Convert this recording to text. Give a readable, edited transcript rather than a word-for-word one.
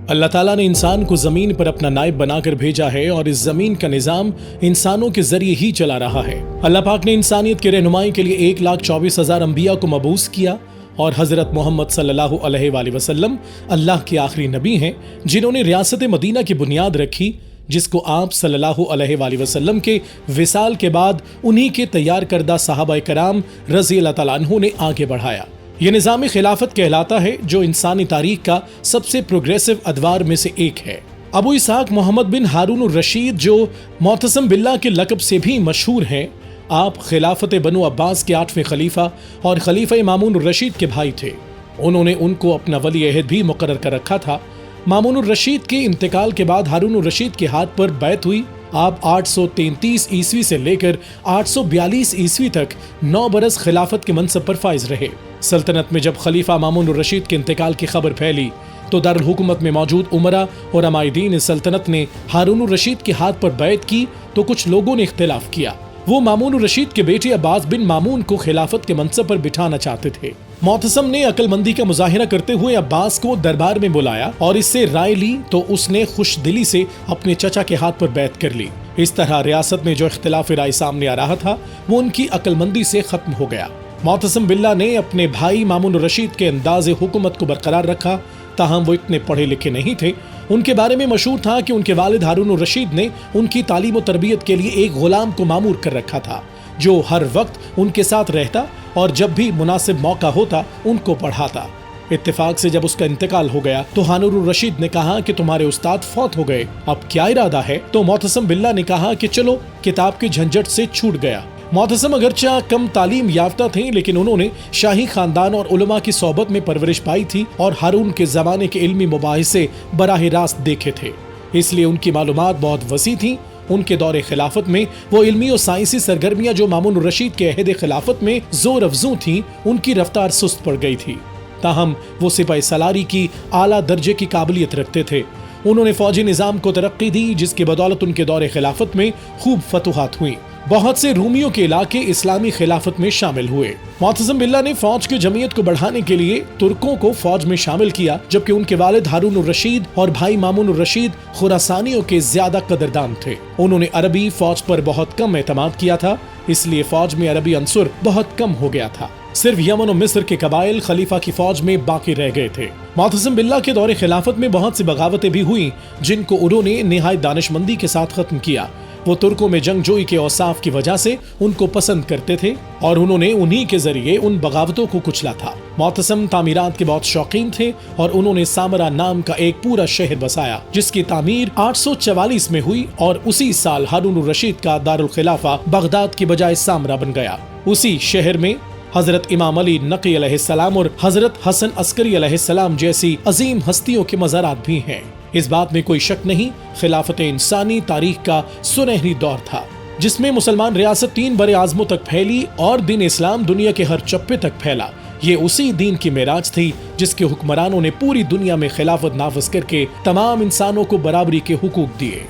اللہ تعالیٰ نے انسان کو زمین پر اپنا نائب بنا کر بھیجا ہے اور اس زمین کا نظام انسانوں کے ذریعے ہی چلا رہا ہے۔ اللہ پاک نے انسانیت کے رہنمائی کے لیے 1,24,000 انبیاء کو مبعوث کیا اور حضرت محمد صلی اللہ علیہ وآلہ وسلم اللہ کے آخری نبی ہیں جنہوں نے ریاست مدینہ کی بنیاد رکھی، جس کو آپ صلی اللہ علیہ وآلہ وسلم کے وصال کے بعد انہی کے تیار کردہ صحابہ کرام رضی اللہ تعالیٰ عنہ نے آگے بڑھایا۔ یہ نظام خلافت کہلاتا ہے جو انسانی تاریخ کا سب سے پروگریسو ادوار میں سے ایک ہے۔ ابو اسحاق محمد بن ہارون الرشید جو معتصم باللہ کے لقب سے بھی مشہور ہیں، آپ خلافت بنو عباس کے 8ویں خلیفہ اور خلیفہ مامون الرشید کے بھائی تھے۔ انہوں نے ان کو اپنا ولی عہد بھی مقرر کر رکھا تھا۔ مامون الرشید کے انتقال کے بعد ہارون الرشید کے ہاتھ پر بیعت ہوئی۔ آپ 833 عیسوی سے لے کر 842 عیسوی تک 9 برس خلافت کے منصب پر فائز رہے۔ سلطنت میں جب خلیفہ مامون الرشید کے انتقال کی خبر پھیلی تو دارالحکومت میں موجود امراء اور عمائدین سلطنت نے ہارون الرشید کے ہاتھ پر بیعت کی تو کچھ لوگوں نے اختلاف کیا۔ وہ مامون الرشید کے بیٹے عباس بن مامون کو خلافت کے منصب پر بٹھانا چاہتے تھے۔ معتصم نے عقل مندی کا مظاہرہ کرتے ہوئے عباس کو دربار میں بلایا اور اس سے رائے لی تو اس نے خوش دلی سے اپنے چچا کے ہاتھ پر بیعت کر لی۔ اس طرح ریاست میں جو اختلاف رائے سامنے آ رہا تھا وہ ان کی عقل مندی سے ختم ہو گیا۔ معتصم باللہ نے اپنے بھائی مامون الرشید کے انداز حکومت کو برقرار رکھا، تاہم وہ اتنے پڑھے لکھے نہیں تھے۔ ان کے بارے میں مشہور تھا کہ ان کے والد ہارون الرشید نے ان کی تعلیم و تربیت کے لیے ایک غلام کو مامور کر رکھا تھا جو ہر وقت ان کے ساتھ رہتا اور جب بھی مناسب موقع ہوتا ان کو پڑھاتا۔ اتفاق سے جب اس کا انتقال ہو گیا تو ہارون الرشید نے کہا کہ تمہارے استاد فوت ہو گئے، اب کیا ارادہ ہے؟ تو معتصم باللہ نے کہا کہ چلو کتاب کے جھنجٹ سے چھوٹ گیا۔ معتصم اگرچہ کم تعلیم یافتہ تھے لیکن انہوں نے شاہی خاندان اور علماء کی صحبت میں پرورش پائی تھی اور ہارون کے زمانے کے علمی مباحثے براہ راست دیکھے تھے، اس لیے ان کی معلومات بہت وسیع تھیں۔ ان کے دور خلافت میں وہ علمی اور سائنسی سرگرمیاں جو مامون الرشید کے عہد خلافت میں زور افزوں تھیں ان کی رفتار سست پڑ گئی تھی، تاہم وہ سپاہی سالاری کی اعلیٰ درجے کی قابلیت رکھتے تھے۔ انہوں نے فوجی نظام کو ترقی دی جس کی بدولت ان کے دور خلافت میں خوب فتوحات ہوئیں۔ بہت سے رومیوں کے علاقے اسلامی خلافت میں شامل ہوئے۔ معتصم باللہ نے فوج کی جمعیت کو بڑھانے کے لیے ترکوں کو فوج میں شامل کیا، جبکہ ان کے والد ہارون الرشید اور بھائی مامون الرشید خراسانیوں کے زیادہ قدردان تھے۔ انہوں نے عربی فوج پر بہت کم اعتماد کیا تھا، اس لیے فوج میں عربی عنصر بہت کم ہو گیا تھا۔ صرف یمن و مصر کے قبائل خلیفہ کی فوج میں باقی رہ گئے تھے۔ معتصم باللہ کے دور خلافت میں بہت سی بغاوتیں بھی ہوئیں جن کو انہوں نے نہایت دانش مندی کے ساتھ ختم کیا۔ وہ ترکوں میں جنگ جوئی کے اوصاف کی وجہ سے ان کو پسند کرتے تھے اور انہوں نے انہی کے ذریعے ان بغاوتوں کو کچلا تھا۔ معتصم تعمیرات کے بہت شوقین تھے اور انہوں نے سامرا نام کا ایک پورا شہر بسایا جس کی تعمیر 844 میں ہوئی اور اسی سال ہارون الرشید کا دارالخلافہ بغداد کی بجائے سامرا بن گیا۔ اسی شہر میں حضرت امام علی نقی علیہ السلام اور حضرت حسن عسکری علیہ السلام جیسی عظیم ہستیوں کے مزارات بھی ہیں۔ اس بات میں کوئی شک نہیں، خلافت انسانی تاریخ کا سنہری دور تھا جس میں مسلمان ریاست 3 بر اعظموں تک پھیلی اور دین اسلام دنیا کے ہر چپے تک پھیلا۔ یہ اسی دین کی معراج تھی جس کے حکمرانوں نے پوری دنیا میں خلافت نافذ کر کے تمام انسانوں کو برابری کے حقوق دیے۔